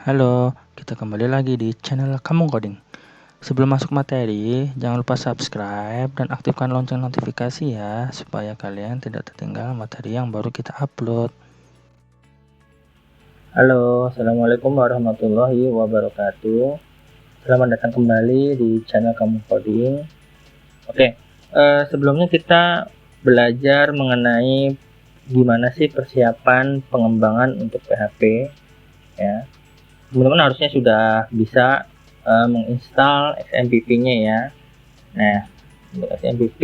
Halo, kita kembali lagi di channel Kamu Coding. Sebelum masuk materi, jangan lupa subscribe dan aktifkan lonceng notifikasi ya, supaya kalian tidak tertinggal materi yang baru kita upload. Halo, Assalamualaikum warahmatullahi wabarakatuh. Selamat datang kembali di channel Kamu Coding. Oke, sebelumnya kita belajar mengenai gimana sih persiapan pengembangan untuk PHP ya. Teman-teman harusnya sudah bisa menginstal XMPP-nya ya. Nah, untuk XMPP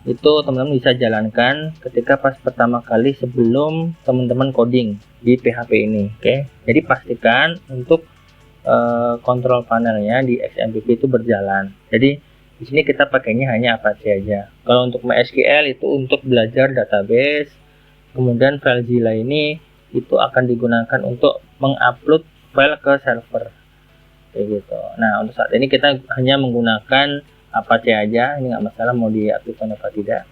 itu teman-teman bisa jalankan ketika pas pertama kali sebelum teman-teman coding di PHP ini. Oke, jadi pastikan untuk kontrol panelnya di XMPP itu berjalan. Jadi di sini kita pakainya hanya Apache aja. Kalau untuk MySQL itu untuk belajar database, kemudian FileZilla ini itu akan digunakan untuk mengupload file ke server kayak gitu. Nah, untuk saat ini kita hanya menggunakan Apache aja, ini nggak masalah mau diaktifkan apa tidak.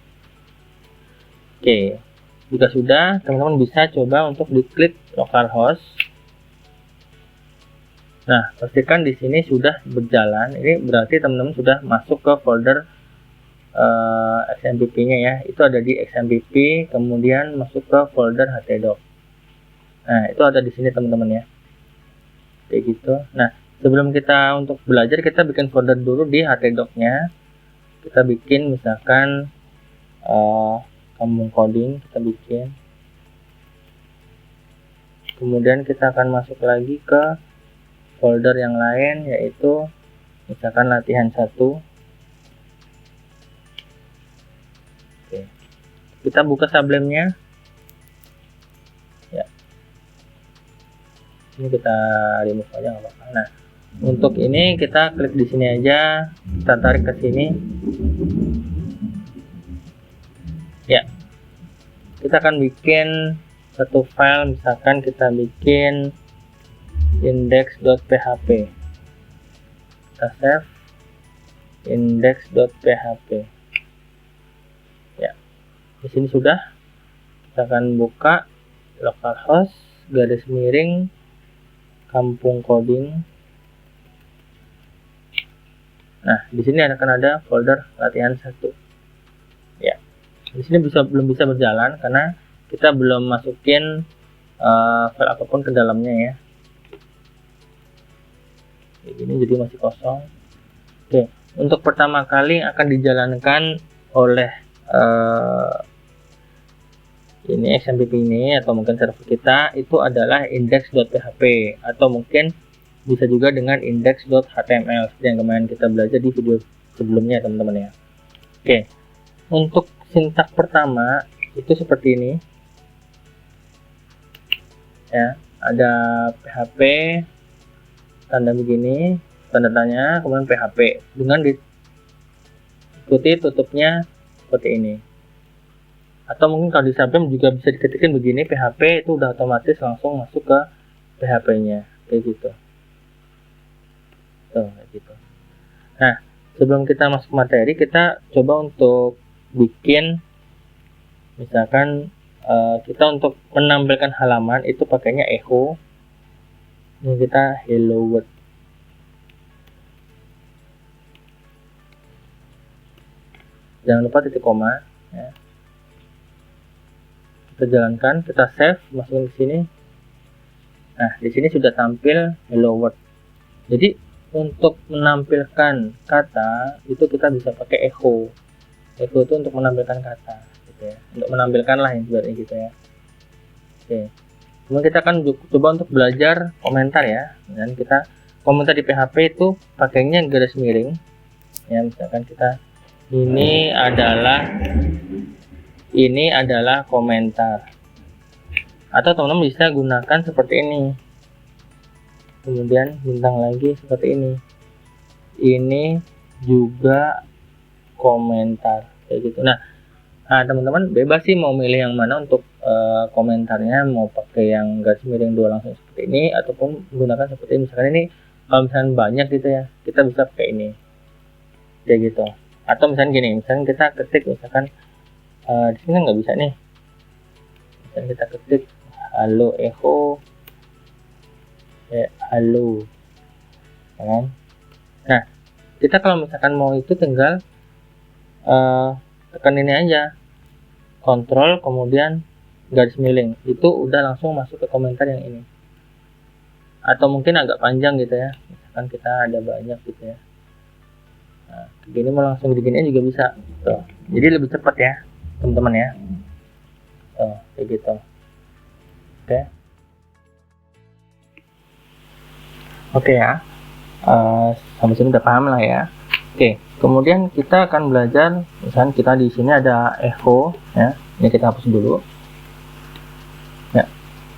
Oke, jika sudah, teman-teman bisa coba untuk diklik localhost. Nah, pastikan di sini sudah berjalan. Ini berarti teman-teman sudah masuk ke folder XMPP-nya ya. Itu ada di XMPP, kemudian masuk ke folder htdoc. Nah, itu ada di sini teman-teman ya. Kayak gitu. Nah, sebelum kita untuk belajar, kita bikin folder dulu di htdoc-nya. Kita bikin misalkan Kamu Coding, kita bikin. Kemudian kita akan masuk lagi ke folder yang lain, yaitu misalkan latihan 1. Oke. Kita buka Sublime-nya. Ya. Ini kita remove aja nggak apa-apa. Nah, untuk ini kita klik di sini aja, kita tarik ke sini. Ya, kita akan bikin satu file, misalkan kita bikin index.php. Kita save index.php. Ya, di sini sudah. Kita akan buka localhost garis miring Kampung Coding. Nah, di sini akan ada folder latihan 1. Ya, di sini belum bisa berjalan karena kita belum masukin file apapun ke dalamnya ya. Kayak gini, jadi masih kosong. Oke, untuk pertama kali akan dijalankan oleh ini XMPP ini atau mungkin server kita itu adalah index.php atau mungkin bisa juga dengan index.html seperti yang kemarin kita belajar di video sebelumnya teman-teman ya. Oke, untuk sintak pertama itu seperti ini ya, ada PHP tanda begini, tanda tanya, kemudian PHP dengan diikuti tutupnya seperti ini. Atau mungkin kalau di Sublime juga bisa diketikkan begini, PHP itu udah otomatis langsung masuk ke PHP-nya kayak gitu. Tuh, kayak gitu. Nah, sebelum kita masuk materi, kita coba untuk bikin misalkan kita untuk menampilkan halaman itu pakainya echo. Ini kita hello world. Jangan lupa titik koma ya. Kita jalankan, kita save, masukin ke sini. Nah, di sini sudah tampil hello world. Jadi untuk menampilkan kata itu kita bisa pakai echo. Echo itu untuk menampilkan kata gitu ya. Untuk menampilkan lah yang seperti gitu ya. Oke. Kemudian kita akan coba untuk belajar komentar ya. Dan kita komentar di PHP itu pakainya garis miring. Ya, misalkan kita ini adalah komentar. Atau teman-teman bisa gunakan seperti ini. Kemudian bintang lagi seperti ini. Ini juga komentar kayak gitu. Nah, teman-teman bebas sih mau milih yang mana untuk komentarnya, mau pakai yang garis miring 2 langsung seperti ini ataupun menggunakan seperti ini. Misalkan ini kalau misalnya banyak gitu ya, kita bisa pakai ini kayak gitu. Atau misalnya gini, misalnya kita ketik misalkan di sini nggak bisa nih. Misalnya kita ketik halo echo kayak halo, kan? Nah, kita kalau misalkan mau itu tinggal tekan ini aja, kontrol kemudian garis miring, itu udah langsung masuk ke komentar yang ini. Atau mungkin agak panjang gitu ya, misalkan kita ada banyak gitu ya. Nah, gini mau langsung diginiin juga bisa tuh. Jadi lebih cepat ya teman-teman ya. Tuh, kayak gitu. Oke ya. Sampai sini udah paham lah ya. Oke, kemudian kita akan belajar, misalnya kita di sini ada echo ya. Ini kita hapus dulu. Ya,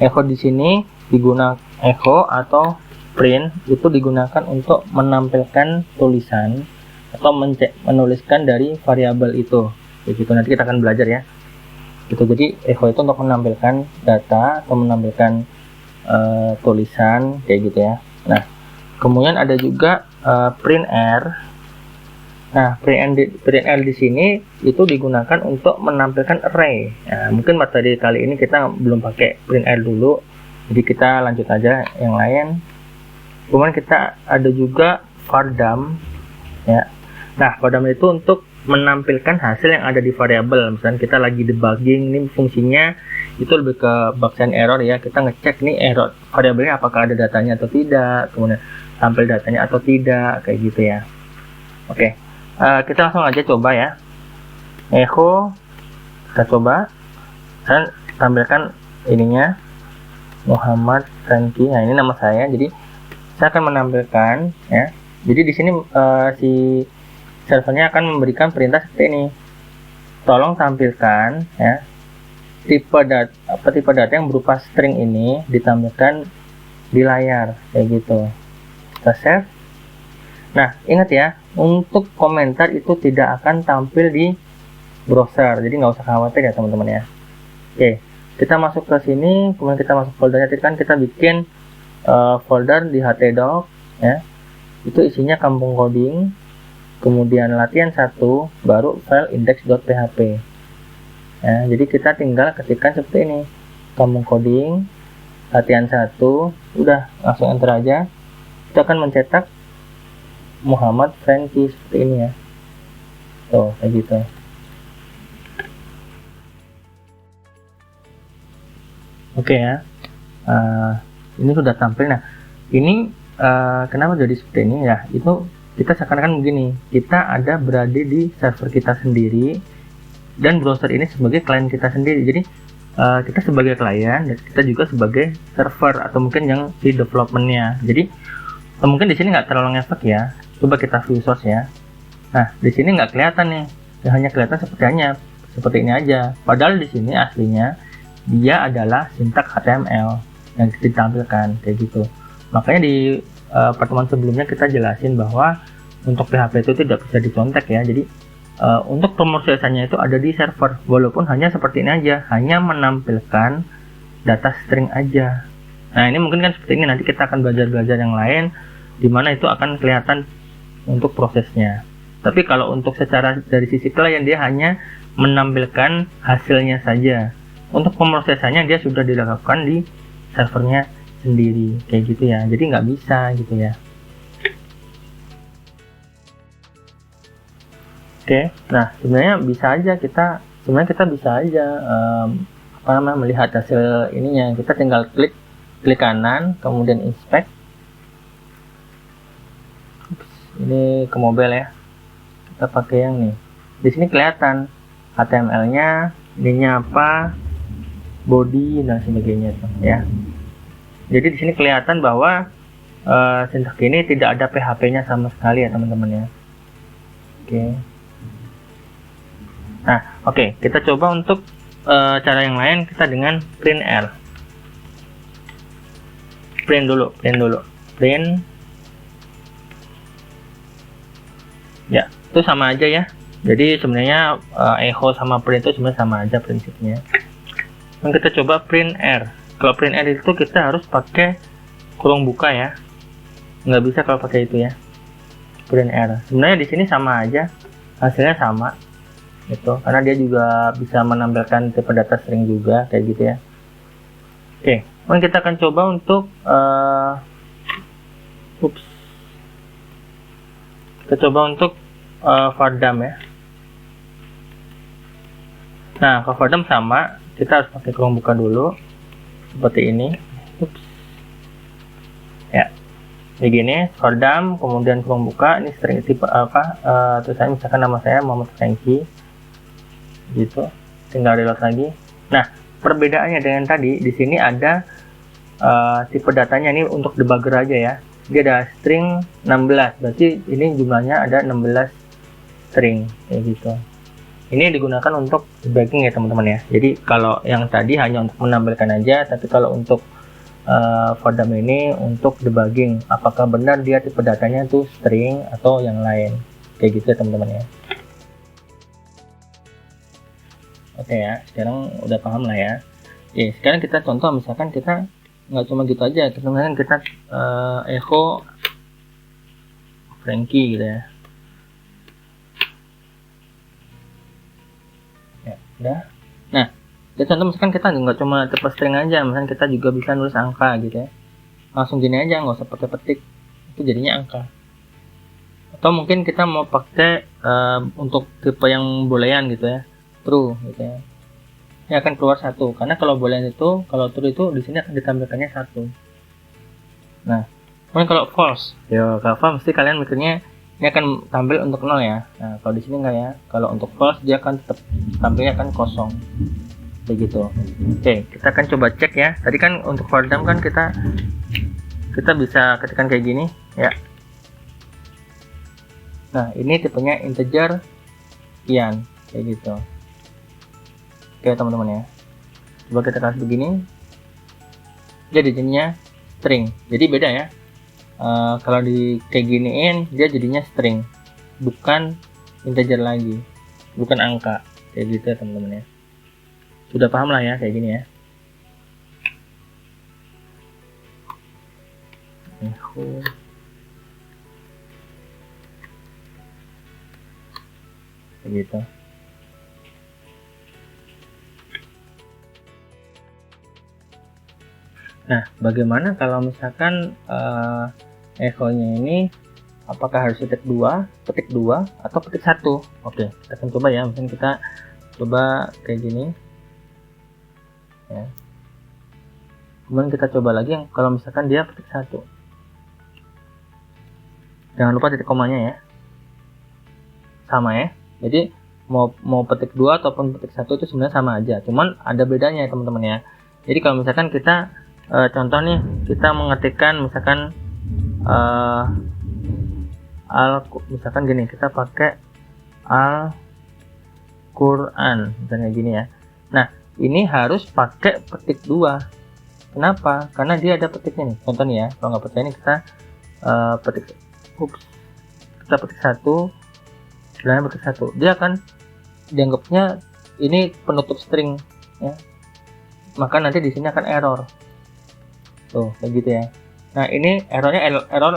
echo di sini digunakan, echo atau print itu digunakan untuk menampilkan tulisan atau menuliskan dari variabel itu. Begitu, nanti kita akan belajar ya. Gitu, jadi echo itu untuk menampilkan data atau menampilkan tulisan kayak gitu ya. Nah, kemudian ada juga printr. Nah, printr di sini itu digunakan untuk menampilkan array. Nah, mungkin materi kali ini kita belum pakai printr dulu, jadi kita lanjut aja yang lain. Kemudian kita ada juga vardam ya. Nah, vardam itu untuk menampilkan hasil yang ada di variabel. Misalnya kita lagi debugging, ini fungsinya itu lebih ke bug and error ya. Kita ngecek nih error variabelnya apakah ada datanya atau tidak, kemudian tampil datanya atau tidak, kayak gitu ya. Oke, kita langsung aja coba ya. Echo, kita coba. Saya tampilkan ininya Muhammad Franky. Nah, ini nama saya. Jadi saya akan menampilkan ya. Jadi di sini si servernya akan memberikan perintah seperti ini. Tolong tampilkan ya tipe data yang berupa string ini ditampilkan di layar kayak gitu. Kita save. Nah, ingat ya, untuk komentar itu tidak akan tampil di browser, jadi nggak usah khawatir ya teman-teman ya. Oke, kita masuk ke sini, kemudian kita masuk foldernya. Tadi kan kita bikin folder di htdoc ya, itu isinya kampung coding, kemudian latihan 1, baru file index.php ya. Jadi kita tinggal ketikkan seperti ini, kampung coding latihan 1, udah langsung enter aja. Kita akan mencetak Muhammad Franky seperti ini ya. Tuh, kayak gitu. Oke ya. Ini sudah tampil. Nah, ini kenapa jadi seperti ini ya? Itu kita seakan-akan begini. Kita ada berada di server kita sendiri dan browser ini sebagai klien kita sendiri. Jadi kita sebagai klien dan kita juga sebagai server atau mungkin yang di developmentnya. Jadi mungkin di sini nggak terlalu ngefek ya. Coba kita view source ya. Nah, di sini nggak kelihatan nih, hanya kelihatan seperti ini aja. Padahal di sini aslinya dia adalah sintak HTML yang ditampilkan kayak gitu. Makanya di pertemuan sebelumnya kita jelasin bahwa untuk PHP itu tidak bisa dicontek ya. Jadi untuk pemrosesannya itu ada di server, walaupun hanya seperti ini aja, hanya menampilkan data string aja. Nah, ini mungkin kan seperti ini, nanti kita akan belajar yang lain di mana itu akan kelihatan untuk prosesnya. Tapi kalau untuk secara dari sisi klien, dia hanya menampilkan hasilnya saja. Untuk pemrosesannya dia sudah dilakukan di servernya sendiri kayak gitu ya. Jadi nggak bisa gitu ya. Oke, nah sebenarnya kita bisa aja melihat hasil ininya. Kita tinggal klik kanan, kemudian inspect. Ini ke mobile ya, kita pakai yang nih. Di sini kelihatan HTML-nya, ininya apa, body dan sebagainya tuh ya. Jadi di sini kelihatan bahwa sintak ini tidak ada PHP-nya sama sekali ya teman-teman ya. Oke. Nah, oke, kita coba untuk cara yang lain, kita dengan printr. Print dulu. Ya, itu sama aja ya. Jadi sebenarnya echo sama print itu sebenarnya sama aja prinsipnya. Dan kita coba printr. Kalau printr itu kita harus pakai kurung buka ya. Nggak bisa kalau pakai itu ya. Printr. Sebenarnya di sini sama aja, hasilnya sama. Itu karena dia juga bisa menampilkan tipe data string juga kayak gitu ya. Oke, kemudian kita akan coba untuk Ups. Kita coba untuk Fardam ya. Nah, ke Fardam sama, kita harus pakai kurung buka dulu seperti ini. Ups. Ya, begini Fardam, kemudian kurung buka. Ini string tipe apa? Terus saya misalkan nama saya Muhammad Franky, gitu. Tinggal reload lagi. Nah, perbedaannya dengan tadi, di sini ada tipe datanya ini untuk debugger aja ya. Dia ada string 16, berarti ini jumlahnya ada 16 string kayak gitu. Ini digunakan untuk debugging ya teman-teman ya. Jadi kalau yang tadi hanya untuk menampilkan aja, tapi kalau untuk Fardam ini untuk debugging apakah benar dia tipe datanya tuh string atau yang lain kayak gitu ya teman-teman ya. Oke ya, sekarang udah paham lah ya. Oke, sekarang kita contoh, misalkan kita nggak cuma gitu aja, misalkan kita echo Franky gitu ya. Ya, udah. Nah, kita contoh misalkan kita nggak cuma tipe string aja, misalkan kita juga bisa nulis angka gitu ya. Langsung gini aja, nggak usah pakai petik, itu jadinya angka. Atau mungkin kita mau pakai untuk tipe yang boolean gitu ya, true gitu ya. Ini akan keluar 1, karena kalau boolean itu, kalau true itu di sini akan ditampilkannya 1. Nah, kemudian kalau false, ya kalau false mesti kalian mikirnya ini akan tampil untuk 0 ya. Nah, kalau di sini enggak ya. Kalau untuk false dia akan tetap tampilnya akan kosong. Kayak gitu. Oke, kita akan coba cek ya. Tadi kan untuk Fardam kan kita bisa ketikkan kayak gini ya. Nah, ini tipenya integer sekian kayak gitu. Oke teman-teman ya, coba kita kasih begini, dia jadinya string, jadi beda ya. Kalau di kayak giniin dia jadinya string, bukan integer lagi, bukan angka kayak gitu ya teman-teman ya. Sudah paham lah ya kayak gini ya. Kayak gitu. Nah, bagaimana kalau misalkan echo-nya ini apakah harus petik 2 atau petik 1? Oke, kita akan coba ya. Misalnya kita coba kayak gini. Ya. Kemudian kita coba lagi yang kalau misalkan dia petik 1. Jangan lupa titik komanya ya. Sama ya. Jadi mau petik 2 ataupun petik 1 itu sebenarnya sama aja. Cuman ada bedanya ya teman-teman ya. Jadi kalau misalkan kita contoh nih, kita mengetikkan misalkan misalkan gini, kita pakai Al-Quran misalnya gini ya. Nah, ini harus pakai petik 2. Kenapa? Karena dia ada petiknya nih. Contoh nih ya, kalau nggak percaya nih kita kita petik 1, sebenarnya petik 1. Dia akan dianggapnya ini penutup string ya. Maka nanti di sini akan error. Tuh, kayak gitu ya. Nah, ini error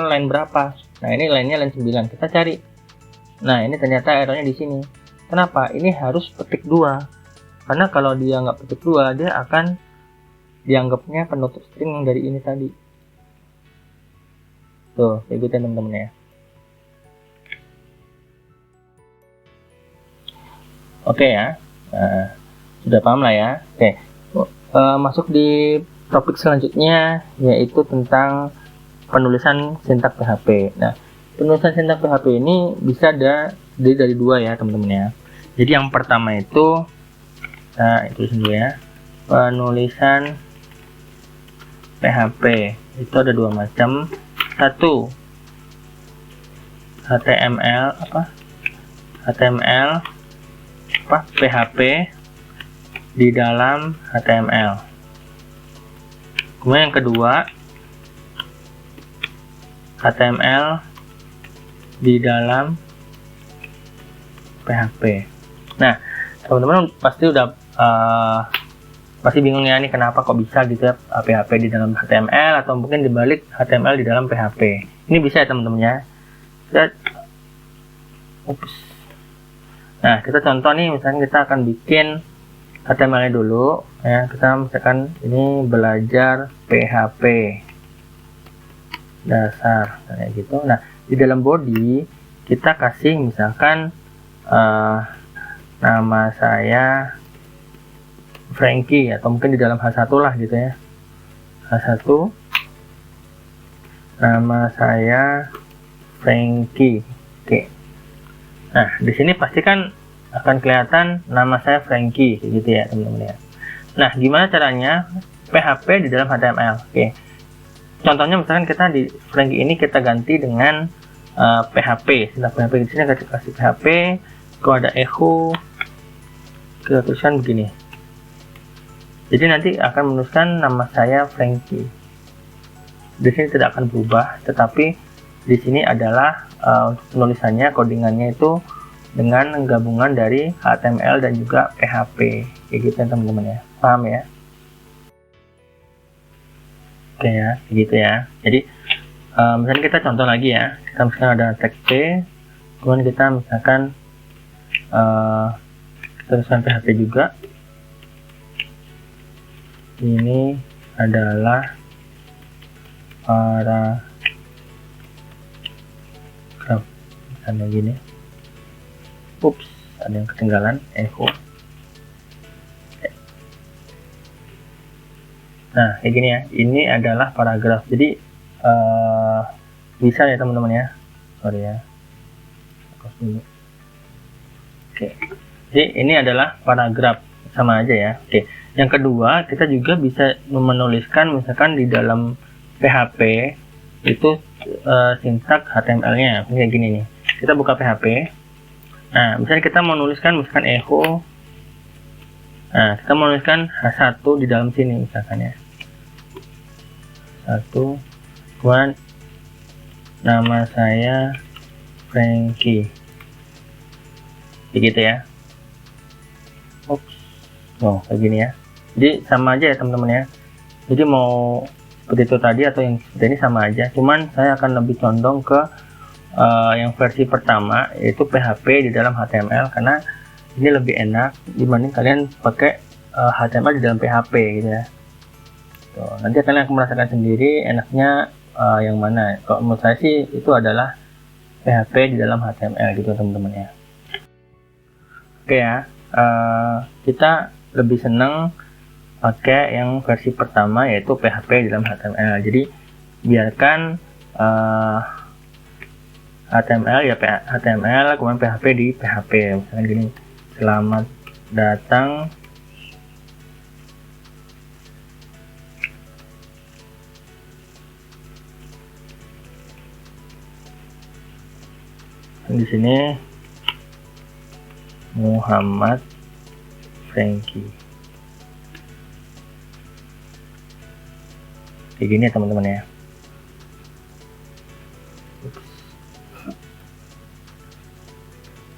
line berapa? Nah, ini line-nya line 9. Kita cari. Nah, ini ternyata errornya di sini. Kenapa? Ini harus petik 2. Karena kalau dia nggak petik 2, dia akan dianggapnya penutup string yang dari ini tadi. Tuh, kayak gitu teman-teman ya. Oke ya. Nah, sudah paham lah ya. Oke. Masuk di topik selanjutnya, yaitu tentang penulisan sintak PHP. Nah, penulisan sintak PHP ini bisa dari 2 ya teman-teman ya. Jadi yang pertama itu, itu dulu ya, penulisan PHP itu ada 2 macam. Satu, HTML PHP di dalam HTML. Kemudian yang kedua, HTML di dalam PHP. Nah, teman-teman pasti udah pasti bingung ya nih, kenapa kok bisa gitu ya PHP di dalam HTML, atau mungkin dibalik HTML di dalam PHP. Ini bisa ya teman-teman ya. Nah, kita contoh nih, misalnya kita akan bikin HTML-nya dulu ya. Kita misalkan ini belajar PHP. dasar kayak gitu. Nah, di dalam body kita kasih misalkan nama saya Frankie, atau mungkin di dalam H1 lah gitu ya. H1 nama saya Frankie. Oke. Nah, di sini pasti kan akan kelihatan nama saya Frankie gitu ya, teman-teman ya. Nah, gimana caranya PHP di dalam HTML? Oke. Contohnya misalkan kita di Frankie ini kita ganti dengan PHP. Setelah PHP di sini kita kasih PHP, kalau ada echo kita tuliskan begini. Jadi nanti akan menuliskan nama saya Frankie. Di sini tidak akan berubah, tetapi di sini adalah penulisannya, codingannya itu dengan gabungan dari HTML dan juga PHP, kayak gitu ya teman-teman ya. Paham ya? Oke ya, gitu ya. Jadi misalnya kita contoh lagi ya, kita misalkan ada tag P, kemudian kita misalkan kita tuliskan PHP juga. Ini adalah paragraf, misalnya gini. Ups, ada yang ketinggalan, echo. Nah, kayak gini ya. Ini adalah paragraf. Jadi bisa ya teman-teman ya. Sorry ya. Oke. Jadi ini adalah paragraf, sama aja ya. Oke. Yang kedua, kita juga bisa menuliskan misalkan di dalam PHP itu sintak HTML-nya kayak gini nih. Kita buka PHP. Nah, misalnya kita mau menuliskan misalkan echo. Nah, kita menuliskan H1 di dalam sini misalkan ya. 1, kemudian nama saya Frankie. Begitu ya. Oops. Oh, kayak gini ya. Jadi sama aja ya teman-teman ya. Jadi mau seperti itu tadi atau yang seperti ini sama aja. Cuman saya akan lebih condong ke yang versi pertama, yaitu PHP di dalam HTML, karena ini lebih enak dibanding kalian pakai HTML di dalam PHP gitu ya. Tuh, nanti kalian akan merasakan sendiri enaknya yang mana. Kalau menurut saya sih itu adalah PHP di dalam HTML gitu teman-teman ya. Oke ya, kita lebih senang pakai yang versi pertama, yaitu PHP di dalam HTML. Jadi biarkan HTML ya HTML, kemudian PHP di PHP. Misalnya gini, selamat datang di sini Muhammad Frankie. Kayak gini ya teman-teman ya.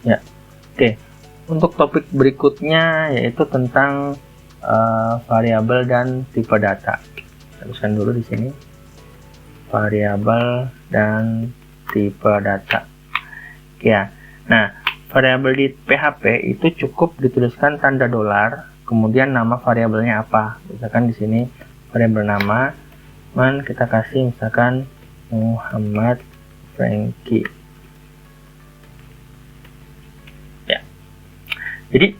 Ya, oke. Untuk topik berikutnya yaitu tentang variabel dan tipe data. Kita tuliskan dulu di sini variabel dan tipe data. Ya, nah variabel di PHP itu cukup dituliskan tanda dolar, kemudian nama variabelnya apa. Misalkan di sini variabel nama, kita kasih misalkan Muhammad Frankie. Ya, jadi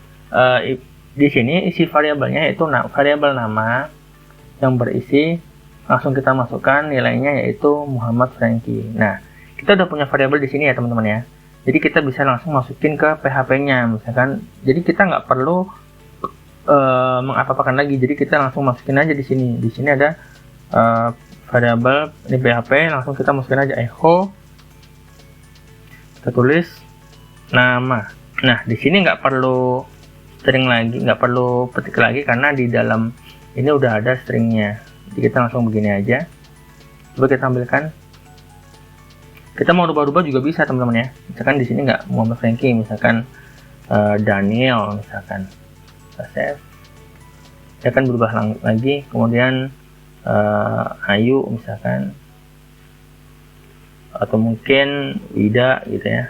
di sini isi variabelnya yaitu variabel nama yang berisi, langsung kita masukkan nilainya yaitu Muhammad Frankie. Nah, kita udah punya variabel di sini ya teman-teman ya. Jadi kita bisa langsung masukin ke PHP-nya, misalkan. Jadi kita nggak perlu mengapapakan lagi. Jadi kita langsung masukin aja di sini. Di sini ada variabel di PHP, langsung kita masukin aja echo. Kita tulis nama. Nah, di sini nggak perlu string lagi, nggak perlu petik lagi karena di dalam ini udah ada stringnya. Jadi kita langsung begini aja. Coba kita ambilkan. Kita mau rubah-rubah juga bisa teman-teman ya. Misalkan di sini nggak Muhammad Frankie, misalkan Daniel, misalkan save. Dia akan berubah lagi. Kemudian Ayu misalkan, atau mungkin Wida gitu ya.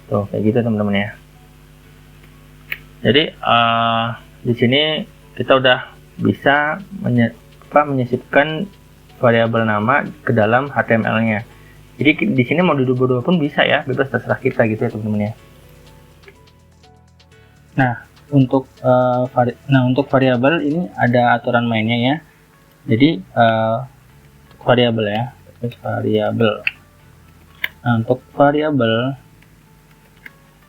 Tuh kayak gitu teman-teman ya. Jadi di sini kita udah bisa menyisipkan variabel nama ke dalam HTML-nya. Jadi di sini mau dirubah pun bisa ya, bebas terserah kita gitu ya teman-teman ya. Nah, untuk variabel ini ada aturan mainnya ya. Jadi variabel ya, variabel. Nah, untuk variabel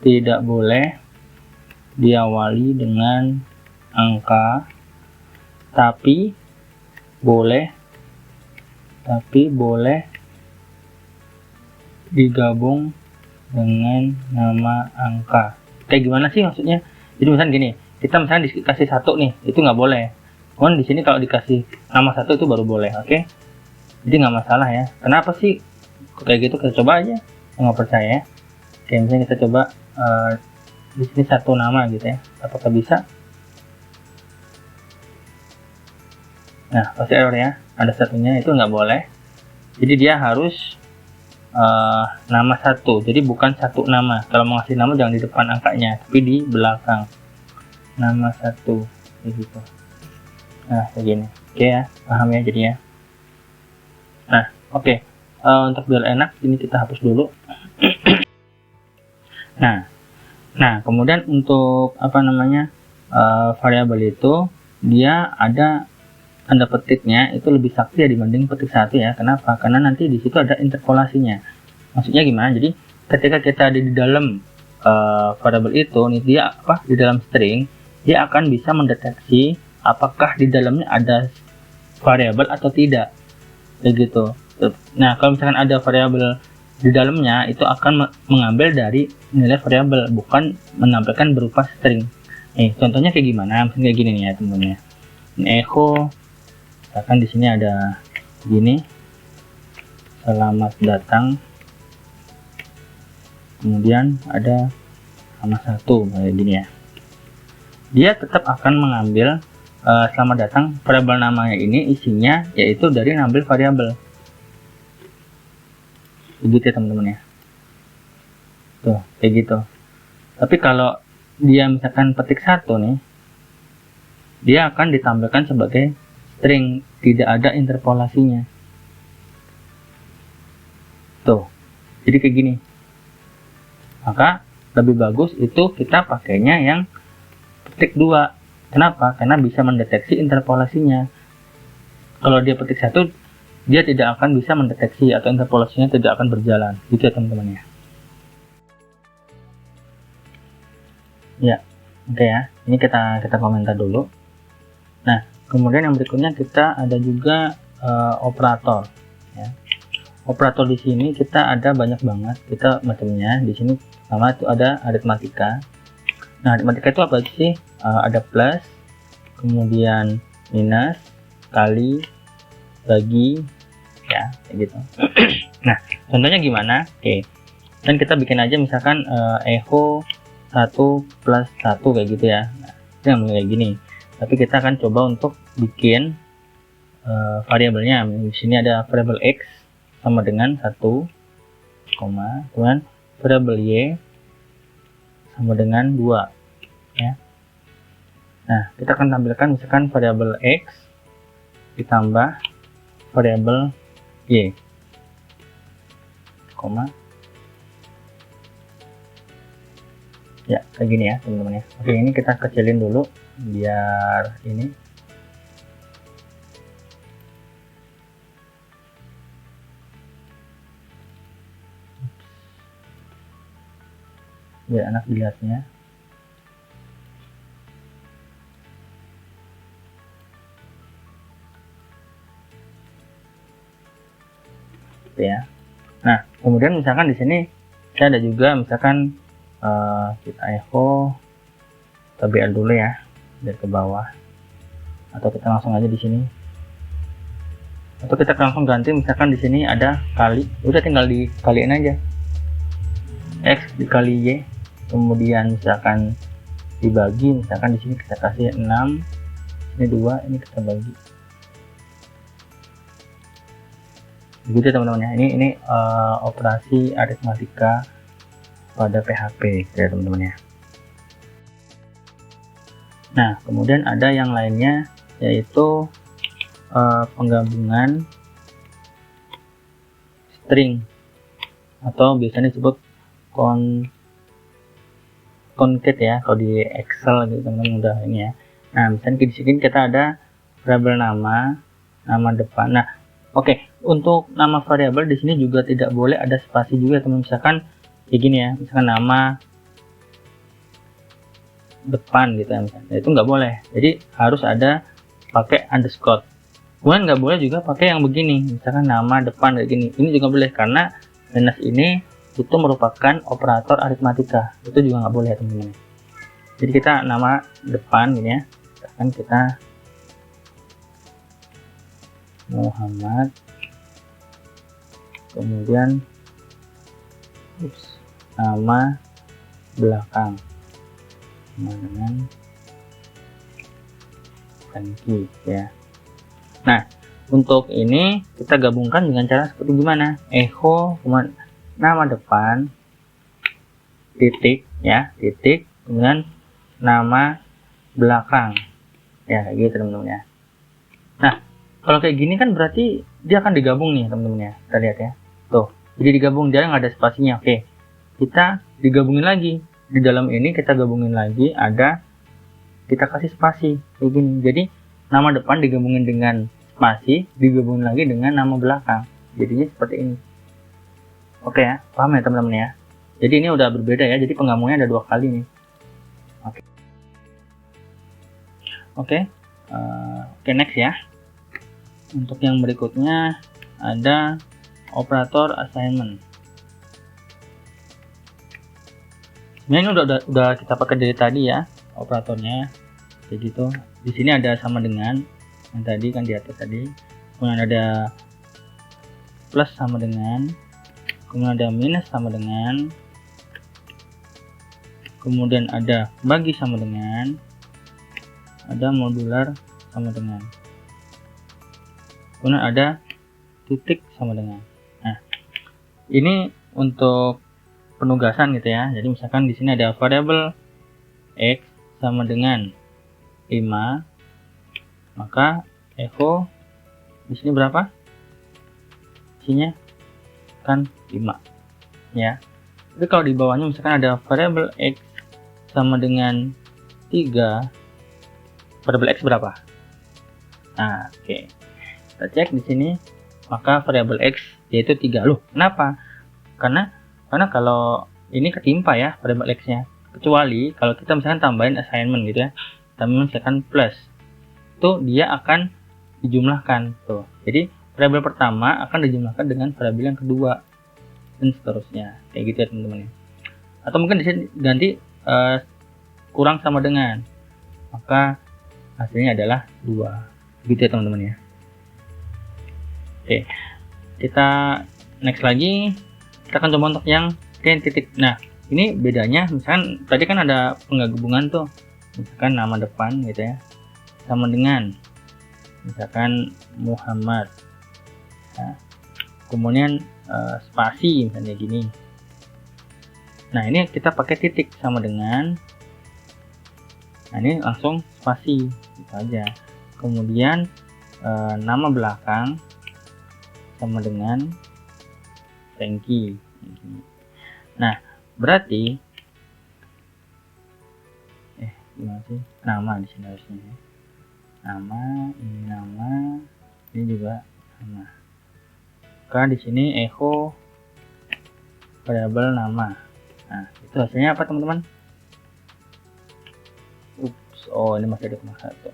tidak boleh diawali dengan angka, tapi boleh digabung dengan nama angka. Kayak gimana sih maksudnya? Jadi misalnya gini, kita misalnya dikasih 1 nih, itu nggak boleh. Cuman di sini kalau dikasih nama 1 itu baru boleh, oke? Jadi nggak masalah ya. Kenapa sih kayak gitu? Kita coba aja. Nggak percaya ya. Oke, misalnya kita coba di sini 1 nama gitu ya. Apakah bisa? Nah, pasti error ya. Ada satunya, itu nggak boleh. Jadi dia harus nama 1, jadi bukan 1 nama. Kalau mau ngasih nama jangan di depan angkanya, tapi di belakang. Nama 1 gitu. Nah, kayak gini. Oke ya, paham ya jadinya. Nah, oke. Untuk biar enak, ini kita hapus dulu. Nah, kemudian untuk variabel itu dia ada tanda petiknya itu lebih sakti ya dibanding petik 1 ya. Kenapa? Karena nanti di situ ada interpolasinya. Maksudnya gimana? Jadi ketika kita ada di dalam variabel itu nih, dia di dalam string, dia akan bisa mendeteksi apakah di dalamnya ada variabel atau tidak. Begitu. Nah, kalau misalkan ada variabel di dalamnya, itu akan mengambil dari nilai variabel, bukan menampilkan berupa string. Contohnya kayak gimana? Misalnya kayak gini nih ya teman-teman. Echo, misalkan di sini ada gini, selamat datang, kemudian ada nama 1 kayak gini ya. Dia tetap akan mengambil selamat datang, variabel namanya ini isinya yaitu dari ngambil variabel. Begitu ya teman-teman ya. Tuh, kayak gitu. Tapi kalau dia misalkan petik 1 nih, dia akan ditampilkan sebagai string, tidak ada interpolasinya. Tuh, jadi kayak gini. Maka lebih bagus itu kita pakainya yang petik 2. Kenapa? Karena bisa mendeteksi interpolasinya. Kalau dia petik 1, dia tidak akan bisa mendeteksi atau interpolasinya tidak akan berjalan. Gitu ya teman-teman ya. Ya, oke ya. Ini kita komentar dulu. Nah, kemudian yang berikutnya kita ada juga operator. Ya. Operator di sini kita ada banyak banget. Kita macamnya di sini sama itu ada aritmatika. Nah, aritmatika itu apa sih? Ada plus, kemudian minus, kali, bagi, ya kayak gitu. Nah, contohnya gimana? Oke, dan kita bikin aja misalkan echo 1 plus 1 kayak gitu ya. Nah, itu yang kayak gini. Tapi kita akan coba untuk bikin variabelnya. Di sini ada variabel x sama dengan 1, kemudian variabel y sama dengan 2 ya. Nah, kita akan tampilkan misalkan variabel x ditambah variabel y, ya kayak gini ya teman-teman ya. Oke, ini kita kecilin dulu biar ini biar enak dilihatnya. Ya. Nah, kemudian misalkan di sini saya ada juga misalkan kita echo BL dulu ya, biar ke bawah, atau kita langsung aja di sini, atau kita langsung ganti misalkan di sini ada kali, udah tinggal dikaliin aja x dikali y, kemudian misalkan dibagi, misalkan di sini kita kasih 6, ini 2, ini kita bagi. Begitu teman-teman ya. Ini operasi aritmatika pada PHP ya teman-teman ya. Nah, kemudian ada yang lainnya yaitu penggabungan string atau biasanya disebut concat ya kalau di Excel gitu teman-teman udah ini ya. Nah misalnya di sini kita ada variabel nama depan. Nah oke, untuk nama variabel di sini juga tidak boleh ada spasi juga teman. Misalkan kayak gini ya, misalkan nama depan gitu ya misalnya, itu nggak boleh. Jadi harus ada pakai underscore. Kemudian nggak boleh juga pakai yang begini, misalkan nama depan kayak gini. Ini juga boleh karena minus ini itu merupakan operator aritmatika, itu juga nggak boleh ya teman-teman. Jadi kita nama depan gini ya, misalkan kita Muhammad, kemudian nama belakang dengan Franky ya. Nah untuk ini kita gabungkan dengan cara seperti gimana, echo kemudian nama depan titik ya, titik kemudian nama belakang ya, kayak gitu teman-teman ya. Nah kalau kayak gini kan berarti dia akan digabung nih teman-teman ya, kita lihat ya tuh, jadi digabung, dia nggak ada spasinya. Oke, kita digabungin lagi di dalam ini, kita gabungin lagi, ada kita kasih spasi kayak gini. Jadi nama depan digabungin dengan spasi, digabungin lagi dengan nama belakang, jadinya seperti ini. Oke ya, paham ya teman-teman ya. Jadi ini udah berbeda ya, jadi penggabungannya ada 2 kali nih. Oke, next ya. Untuk yang berikutnya ada operator assignment. Sebenarnya ini udah kita pakai dari tadi ya operatornya kayak gitu. Di sini ada sama dengan yang tadi kan di atas tadi, kemudian ada plus sama dengan, kemudian ada minus sama dengan, kemudian ada bagi sama dengan, ada modular sama dengan, kemudian ada titik sama dengan. Nah ini untuk penugasan gitu ya. Jadi misalkan di sini ada variabel x sama dengan 5, maka echo di sini berapa? Isinya kan 5 ya. Jadi kalau di bawahnya misalkan ada variabel x sama dengan 3, variabel x berapa? Nah, oke. Kita cek di sini, maka variabel x yaitu 3. Loh, kenapa? Karena kalau ini ketimpa ya variabel x-nya. Kecuali kalau kita misalkan tambahin assignment gitu ya. Tambahin misalkan plus. Tuh dia akan dijumlahkan tuh. Jadi variabel pertama akan dijumlahkan dengan variabel yang kedua dan seterusnya. Kayak gitu ya teman-teman ya. Atau mungkin di sini ganti kurang sama dengan. Maka hasilnya adalah 2. Gitu ya teman-teman ya. Oke. Kita next lagi. Kita akan coba untuk yang titik. Nah, ini bedanya misalkan tadi kan ada penggabungan tuh. Misalkan nama depan gitu ya. Sama dengan misalkan Muhammad. Nah, kemudian spasi misalnya gini. Nah, ini kita pakai titik sama dengan. Nah, ini langsung spasi gitu aja. Kemudian nama belakang sama dengan Franky. Nah, berarti gimana sih? Nama di sini harusnya ya. Nama, ini juga nama. Karena di sini echo variabel nama. Nah, itu hasilnya apa teman-teman? Oh ini masih ada koma 1.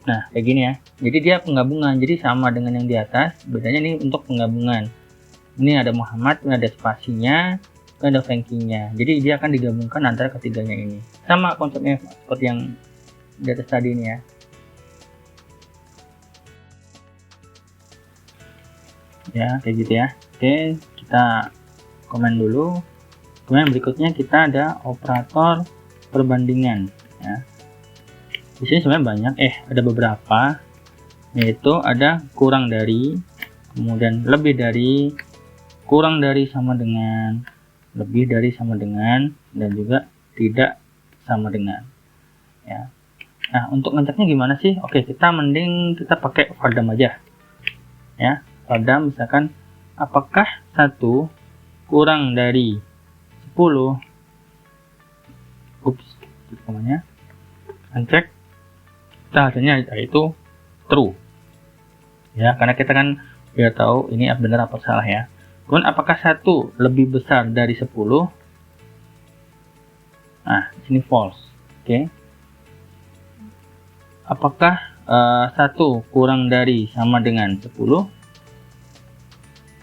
Nah kayak gini ya, jadi dia penggabungan, jadi sama dengan yang di atas, bedanya ini untuk penggabungan. Ini ada Muhammad, ini ada spasinya, ini ada Franky-nya, jadi dia akan digabungkan antara ketiganya ini. Sama konsepnya seperti yang di atas tadi ini ya. Ya kayak gitu ya. Oke, kita komen dulu. Kemudian berikutnya kita ada operator perbandingan ya. Di sini sebenarnya banyak, ada beberapa, yaitu ada kurang dari, kemudian lebih dari, kurang dari sama dengan, lebih dari sama dengan, dan juga tidak sama dengan ya. Nah untuk ngeceknya gimana sih? Oke, kita mending kita pakai Vardam aja ya. pada misalkan apakah 1 kurang dari 10, namanya cek, kita hasilnya yaitu true ya, karena kita kan biar tahu ini benar apa salah ya. Kemudian apakah 1 lebih besar dari 10, nah sini false. Oke. Apakah 1 kurang dari sama dengan 10,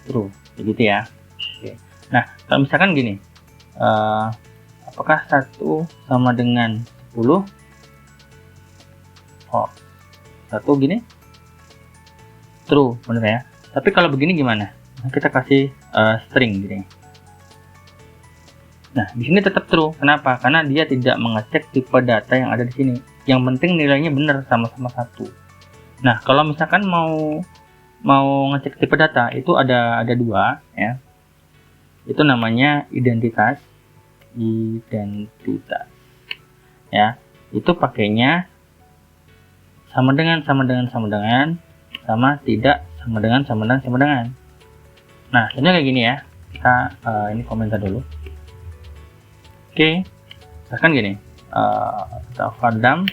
true, begitu ya. Oke. Nah kalau misalkan gini, apakah 1 sama dengan 10, oh 1 gini true, bener ya. Tapi kalau begini gimana? Nah, kita kasih string gini. Nah di sini tetap true. Kenapa? Karena dia tidak mengecek tipe data yang ada di sini. Yang penting nilainya benar sama-sama 1. Nah kalau misalkan mau ngecek tipe data itu ada 2 ya. Itu namanya identitas ya. Itu pakainya sama dengan, sama tidak, sama dengan. Nah ini kayak gini ya. Kita ini komentar dulu. Oke, misalkan gini, kita fardam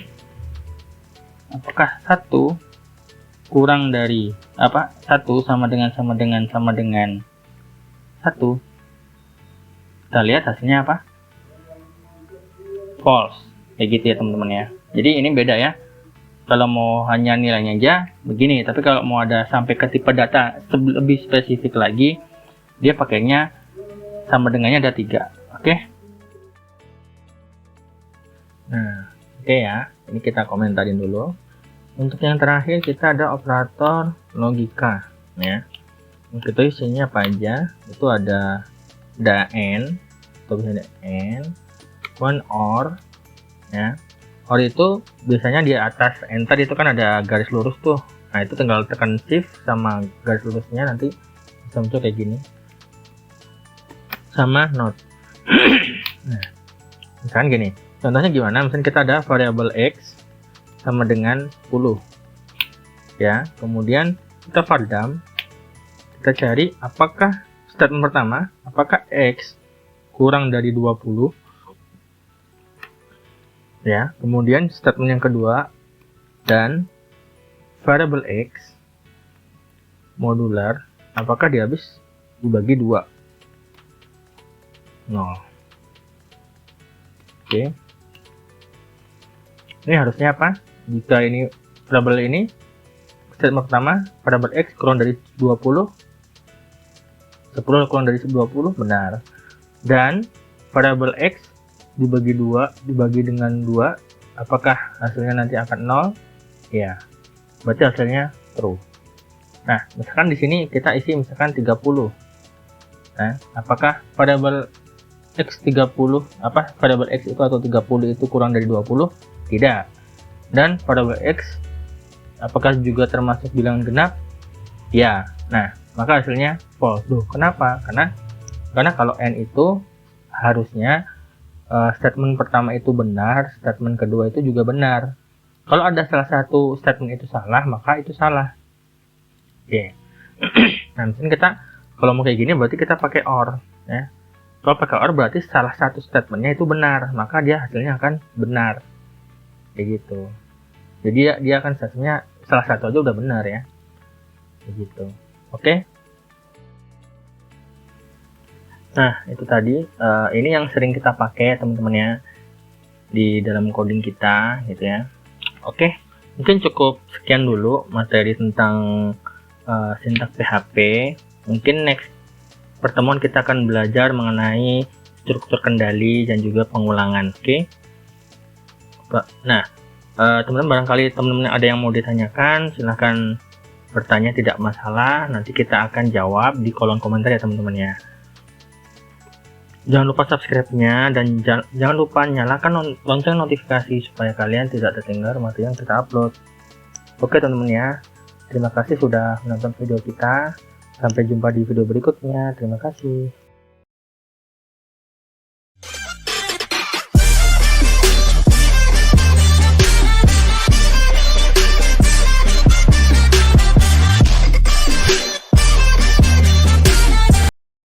apakah 1 kurang dari 1 sama dengan 1. Kita lihat hasilnya apa? False. Kayak gitu ya teman-teman ya. Jadi ini beda ya. Kalau mau hanya nilainya aja begini, tapi kalau mau ada sampai ke tipe data lebih spesifik lagi, dia pakainya sama dengannya ada 3. Oke. Nah, oke ya. Ini kita komentarin dulu. Untuk yang terakhir kita ada operator logika ya. Kita isinya apa aja? Itu ada and, atau bisa ada and, one or ya. Or itu biasanya di atas enter itu kan ada garis lurus tuh. Nah itu tinggal tekan shift sama garis lurusnya, nanti bisa muncul kayak gini. Sama not. Nah, misalkan gini. Contohnya gimana? Misalnya kita ada variabel x sama dengan 10. Ya, kemudian kita fardam. Kita cari apakah statement pertama, apakah x kurang dari 20. Ya, kemudian statement yang kedua, dan variabel x modular apakah dia habis dibagi 2, 0. Oke. Ini harusnya apa? Jika ini variabel ini statement pertama, variabel x kurang dari 20, 10 kurang dari 20 benar, dan variabel x dibagi 2 dibagi dengan 2, apakah hasilnya nanti akan 0? Ya, berarti hasilnya true. Nah misalkan di sini kita isi misalkan 30. Nah apakah variabel x 30 variabel x itu atau 30 itu kurang dari 20? Tidak. Dan variabel x apakah juga termasuk bilangan genap? Ya. Nah maka hasilnya false. Duh, kenapa? Karena kalau n itu harusnya statement pertama itu benar, statement kedua itu juga benar. Kalau ada salah satu statement itu salah, maka itu salah. Oke. Nah, mungkin kita kalau mau kayak gini berarti kita pakai or ya. Kalau pakai or berarti salah satu statementnya itu benar, maka dia hasilnya akan benar. Kayak gitu. Jadi dia akan hasilnya salah satu aja udah benar ya. Kayak gitu. Oke. Nah itu tadi ini yang sering kita pakai teman-teman ya di dalam coding kita gitu ya. Oke, mungkin cukup sekian dulu materi tentang sintaks PHP. Mungkin next pertemuan kita akan belajar mengenai struktur kendali dan juga pengulangan. Oke. Nah teman-teman, barangkali teman-teman ada yang mau ditanyakan, silahkan bertanya, tidak masalah. Nanti kita akan jawab di kolom komentar ya teman-teman ya. Jangan lupa subscribe-nya dan jangan lupa nyalakan lonceng notifikasi supaya kalian tidak tertinggal materi yang kita upload. Oke teman-teman ya, terima kasih sudah menonton video kita. Sampai jumpa di video berikutnya. Terima kasih.